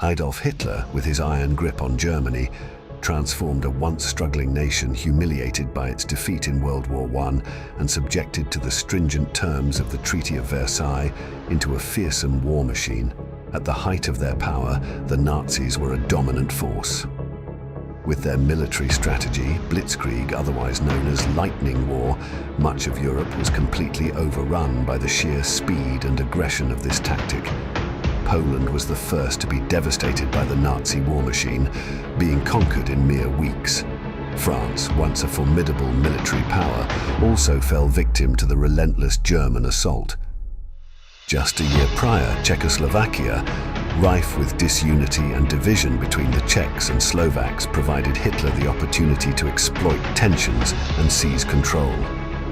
Adolf Hitler, with his iron grip on Germany, transformed a once struggling nation humiliated by its defeat in World War I and subjected to the stringent terms of the Treaty of Versailles into a fearsome war machine. At the height of their power, the Nazis were a dominant force. With their military strategy, Blitzkrieg, otherwise known as Lightning War, much of Europe was completely overrun by the sheer speed and aggression of this tactic. Poland was the first to be devastated by the Nazi war machine, being conquered in mere weeks. France, once a formidable military power, also fell victim to the relentless German assault. Just a year prior, Czechoslovakia, rife with disunity and division between the Czechs and Slovaks, provided Hitler the opportunity to exploit tensions and seize control.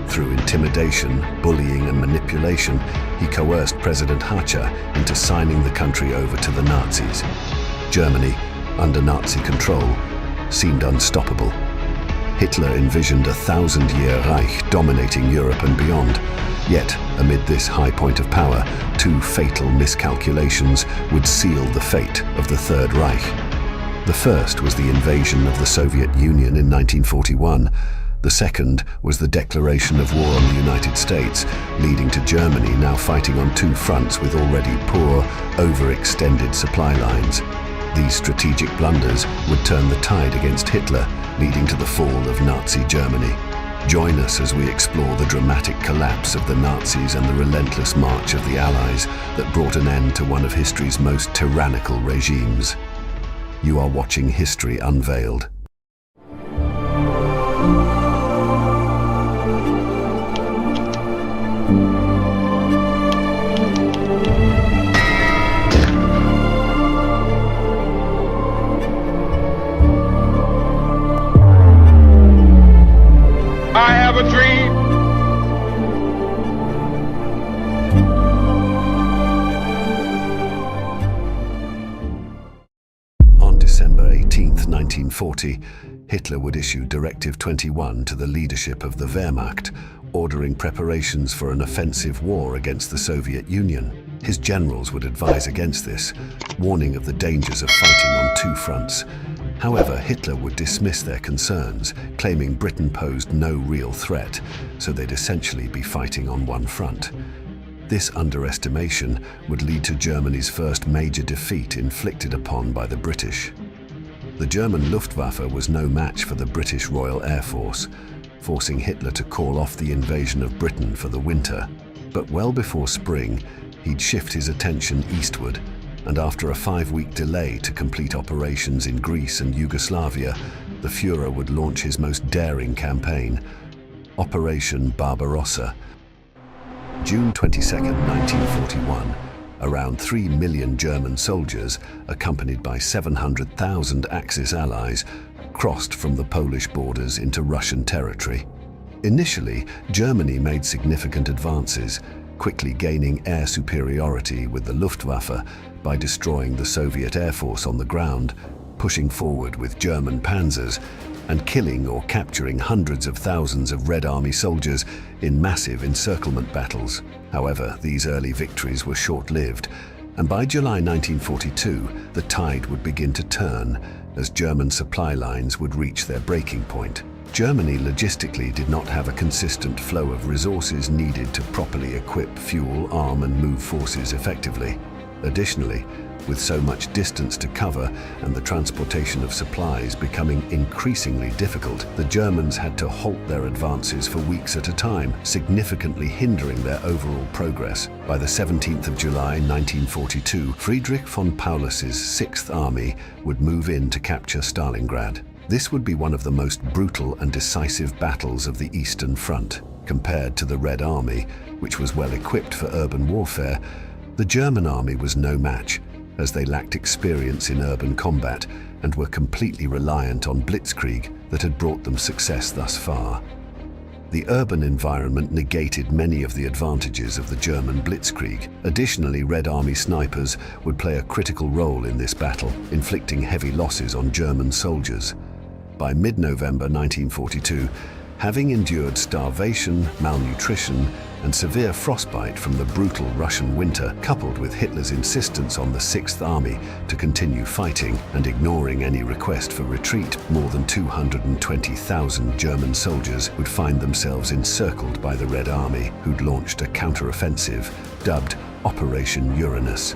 Through intimidation, bullying and manipulation, he coerced President Hácha into signing the country over to the Nazis. Germany, under Nazi control, seemed unstoppable. Hitler envisioned a 1,000-year Reich dominating Europe and beyond. Yet, amid this high point of power, two fatal miscalculations would seal the fate of the Third Reich. The first was the invasion of the Soviet Union in 1941. The second was the declaration of war on the United States, leading to Germany now fighting on two fronts with already poor, overextended supply lines. These strategic blunders would turn the tide against Hitler, leading to the fall of Nazi Germany. Join us as we explore the dramatic collapse of the Nazis and the relentless march of the Allies that brought an end to one of history's most tyrannical regimes. You are watching History Unveiled. I have a dream. On December 18th, 1940, Hitler would issue Directive 21 to the leadership of the Wehrmacht, ordering preparations for an offensive war against the Soviet Union. His generals would advise against this, warning of the dangers of fighting on two fronts. However, Hitler would dismiss their concerns, claiming Britain posed no real threat, so they'd essentially be fighting on one front. This underestimation would lead to Germany's first major defeat inflicted upon by the British. The German Luftwaffe was no match for the British Royal Air Force, forcing Hitler to call off the invasion of Britain for the winter. But well before spring, he'd shift his attention eastward, and after a 5-week delay to complete operations in Greece and Yugoslavia, the Führer would launch his most daring campaign, Operation Barbarossa. June 22, 1941, around 3 million German soldiers, accompanied by 700,000 Axis allies, crossed from the Polish borders into Russian territory. Initially, Germany made significant advances, quickly gaining air superiority with the Luftwaffe by destroying the Soviet Air Force on the ground, pushing forward with German panzers, and killing or capturing hundreds of thousands of Red Army soldiers in massive encirclement battles. However, these early victories were short-lived, and by July 1942, the tide would begin to turn as German supply lines would reach their breaking point. Germany logistically did not have a consistent flow of resources needed to properly equip, fuel, arm and move forces effectively. Additionally, with so much distance to cover and the transportation of supplies becoming increasingly difficult, the Germans had to halt their advances for weeks at a time, significantly hindering their overall progress. By the 17th of July 1942, Friedrich von Paulus's 6th Army would move in to capture Stalingrad. This would be one of the most brutal and decisive battles of the Eastern Front. Compared to the Red Army, which was well equipped for urban warfare, the German army was no match, as they lacked experience in urban combat and were completely reliant on blitzkrieg that had brought them success thus far. The urban environment negated many of the advantages of the German blitzkrieg. Additionally, Red Army snipers would play a critical role in this battle, inflicting heavy losses on German soldiers. By mid-November 1942, having endured starvation, malnutrition, and severe frostbite from the brutal Russian winter, coupled with Hitler's insistence on the Sixth Army to continue fighting and ignoring any request for retreat, more than 220,000 German soldiers would find themselves encircled by the Red Army, who'd launched a counter-offensive dubbed Operation Uranus.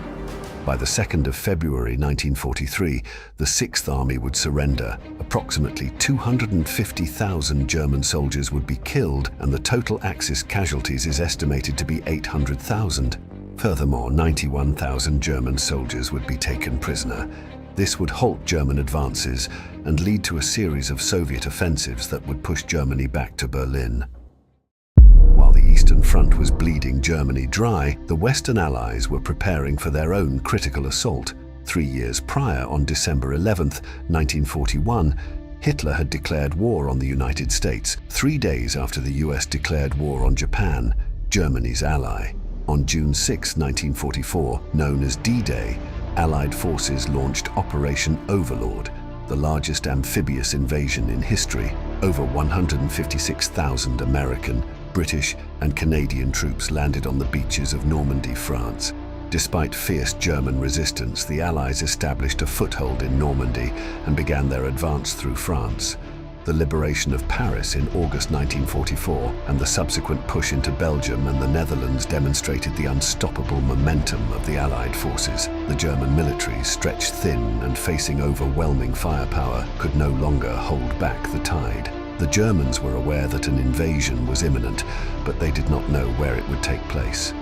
By the 2nd of February 1943, the Sixth Army would surrender. Approximately 250,000 German soldiers would be killed, and the total Axis casualties is estimated to be 800,000. Furthermore, 91,000 German soldiers would be taken prisoner. This would halt German advances and lead to a series of Soviet offensives that would push Germany back to Berlin. While the Eastern Front was bleeding Germany dry, the Western Allies were preparing for their own critical assault. 3 years prior, on December 11, 1941, Hitler had declared war on the United States, 3 days after the US declared war on Japan, Germany's ally. On June 6, 1944, known as D-Day, Allied forces launched Operation Overlord, the largest amphibious invasion in history. Over 156,000 American, British and Canadian troops landed on the beaches of Normandy, France. Despite fierce German resistance, the Allies established a foothold in Normandy and began their advance through France. The liberation of Paris in August 1944 and the subsequent push into Belgium and the Netherlands demonstrated the unstoppable momentum of the Allied forces. The German military, stretched thin and facing overwhelming firepower, could no longer hold back the tide. The Germans were aware that an invasion was imminent, but they did not know where it would take place.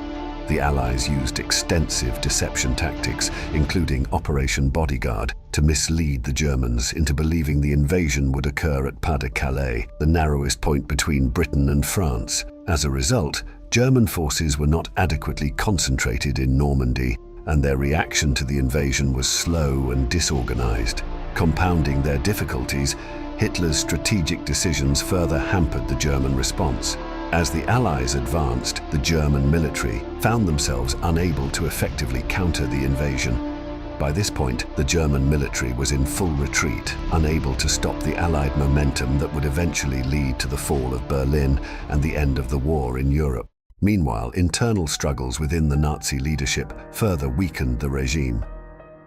The Allies used extensive deception tactics, including Operation Bodyguard, to mislead the Germans into believing the invasion would occur at Pas-de-Calais, the narrowest point between Britain and France. As a result, German forces were not adequately concentrated in Normandy, and their reaction to the invasion was slow and disorganized. Compounding their difficulties, Hitler's strategic decisions further hampered the German response. As the Allies advanced, the German military found themselves unable to effectively counter the invasion. By this point, the German military was in full retreat, unable to stop the Allied momentum that would eventually lead to the fall of Berlin and the end of the war in Europe. Meanwhile, internal struggles within the Nazi leadership further weakened the regime.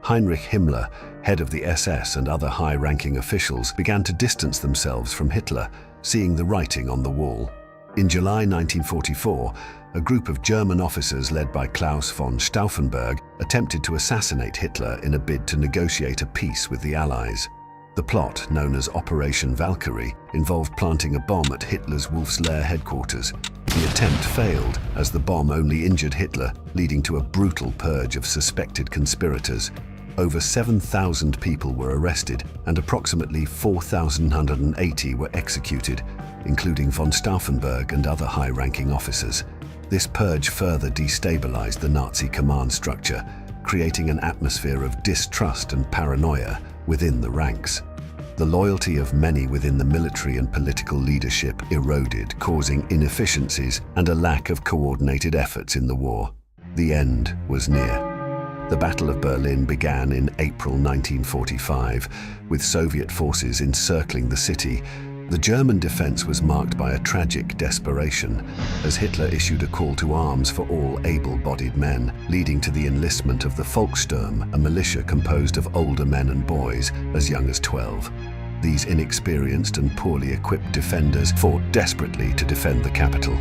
Heinrich Himmler, head of the SS, and other high-ranking officials began to distance themselves from Hitler, seeing the writing on the wall. In July 1944, a group of German officers led by Claus von Stauffenberg attempted to assassinate Hitler in a bid to negotiate a peace with the Allies. The plot, known as Operation Valkyrie, involved planting a bomb at Hitler's Wolf's Lair headquarters. The attempt failed, as the bomb only injured Hitler, leading to a brutal purge of suspected conspirators. Over 7,000 people were arrested, and approximately 4,180 were executed, including von Stauffenberg and other high-ranking officers. This purge further destabilized the Nazi command structure, creating an atmosphere of distrust and paranoia within the ranks. The loyalty of many within the military and political leadership eroded, causing inefficiencies and a lack of coordinated efforts in the war. The end was near. The Battle of Berlin began in April 1945, with Soviet forces encircling the city. The German defense was marked by a tragic desperation, as Hitler issued a call to arms for all able-bodied men, leading to the enlistment of the Volkssturm, a militia composed of older men and boys as young as 12. These inexperienced and poorly equipped defenders fought desperately to defend the capital.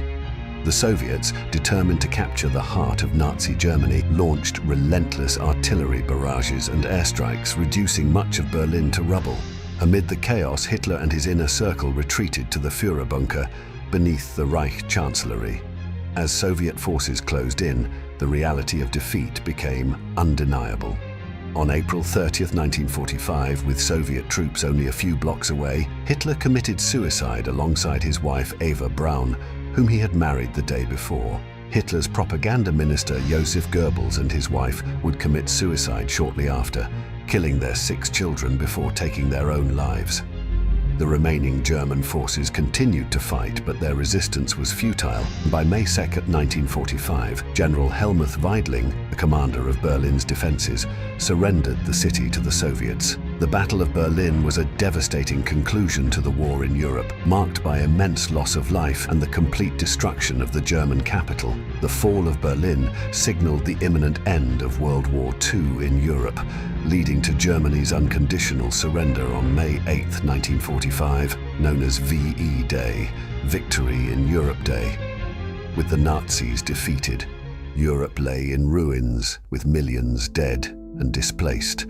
The Soviets, determined to capture the heart of Nazi Germany, launched relentless artillery barrages and airstrikes, reducing much of Berlin to rubble. Amid the chaos, Hitler and his inner circle retreated to the Führer bunker beneath the Reich Chancellery. As Soviet forces closed in, the reality of defeat became undeniable. On April 30, 1945, with Soviet troops only a few blocks away, Hitler committed suicide alongside his wife Eva Braun, whom he had married the day before. Hitler's propaganda minister Joseph Goebbels and his wife would commit suicide shortly after, killing their 6 children before taking their own lives. The remaining German forces continued to fight, but their resistance was futile. By May 2, 1945, General Helmuth Weidling, the commander of Berlin's defenses, surrendered the city to the Soviets. The Battle of Berlin was a devastating conclusion to the war in Europe, marked by immense loss of life and the complete destruction of the German capital. The fall of Berlin signaled the imminent end of World War II in Europe, leading to Germany's unconditional surrender on May 8, 1945, known as VE Day, Victory in Europe Day. With the Nazis defeated, Europe lay in ruins, with millions dead and displaced.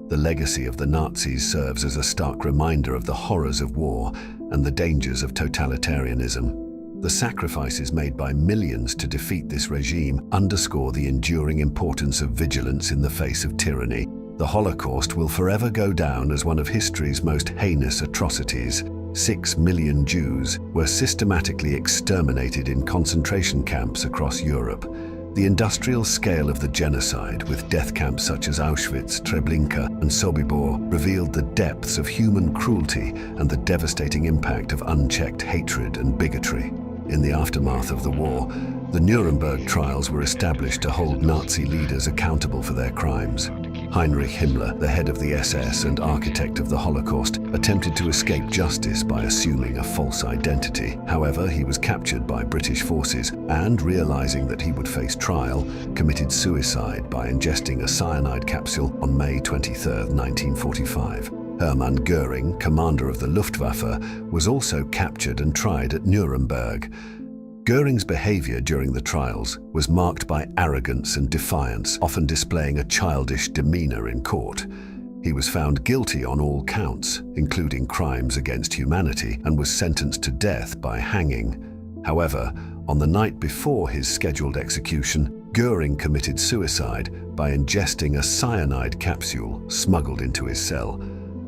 The legacy of the Nazis serves as a stark reminder of the horrors of war and the dangers of totalitarianism. The sacrifices made by millions to defeat this regime underscore the enduring importance of vigilance in the face of tyranny. The Holocaust will forever go down as one of history's most heinous atrocities. 6 million Jews were systematically exterminated in concentration camps across Europe. The industrial scale of the genocide, with death camps such as Auschwitz, Treblinka, and Sobibor, revealed the depths of human cruelty and the devastating impact of unchecked hatred and bigotry. In the aftermath of the war, the Nuremberg trials were established to hold Nazi leaders accountable for their crimes. Heinrich Himmler, the head of the SS and architect of the Holocaust, attempted to escape justice by assuming a false identity. However, he was captured by British forces and, realizing that he would face trial, committed suicide by ingesting a cyanide capsule on May 23, 1945. Hermann Göring, commander of the Luftwaffe, was also captured and tried at Nuremberg. Göring's behavior during the trials was marked by arrogance and defiance, often displaying a childish demeanor in court. He was found guilty on all counts, including crimes against humanity, and was sentenced to death by hanging. However, on the night before his scheduled execution, Göring committed suicide by ingesting a cyanide capsule smuggled into his cell.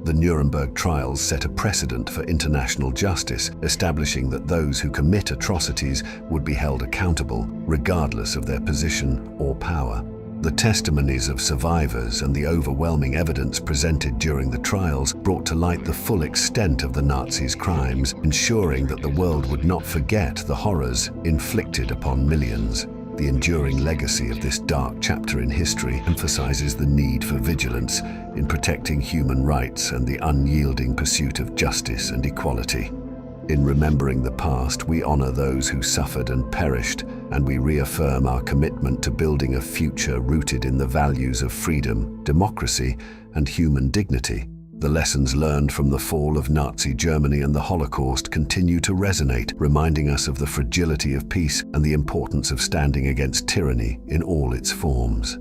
The Nuremberg trials set a precedent for international justice, establishing that those who commit atrocities would be held accountable, regardless of their position or power. The testimonies of survivors and the overwhelming evidence presented during the trials brought to light the full extent of the Nazis' crimes, ensuring that the world would not forget the horrors inflicted upon millions. The enduring legacy of this dark chapter in history emphasizes the need for vigilance in protecting human rights and the unyielding pursuit of justice and equality. In remembering the past, we honor those who suffered and perished, and we reaffirm our commitment to building a future rooted in the values of freedom, democracy, and human dignity. The lessons learned from the fall of Nazi Germany and the Holocaust continue to resonate, reminding us of the fragility of peace and the importance of standing against tyranny in all its forms.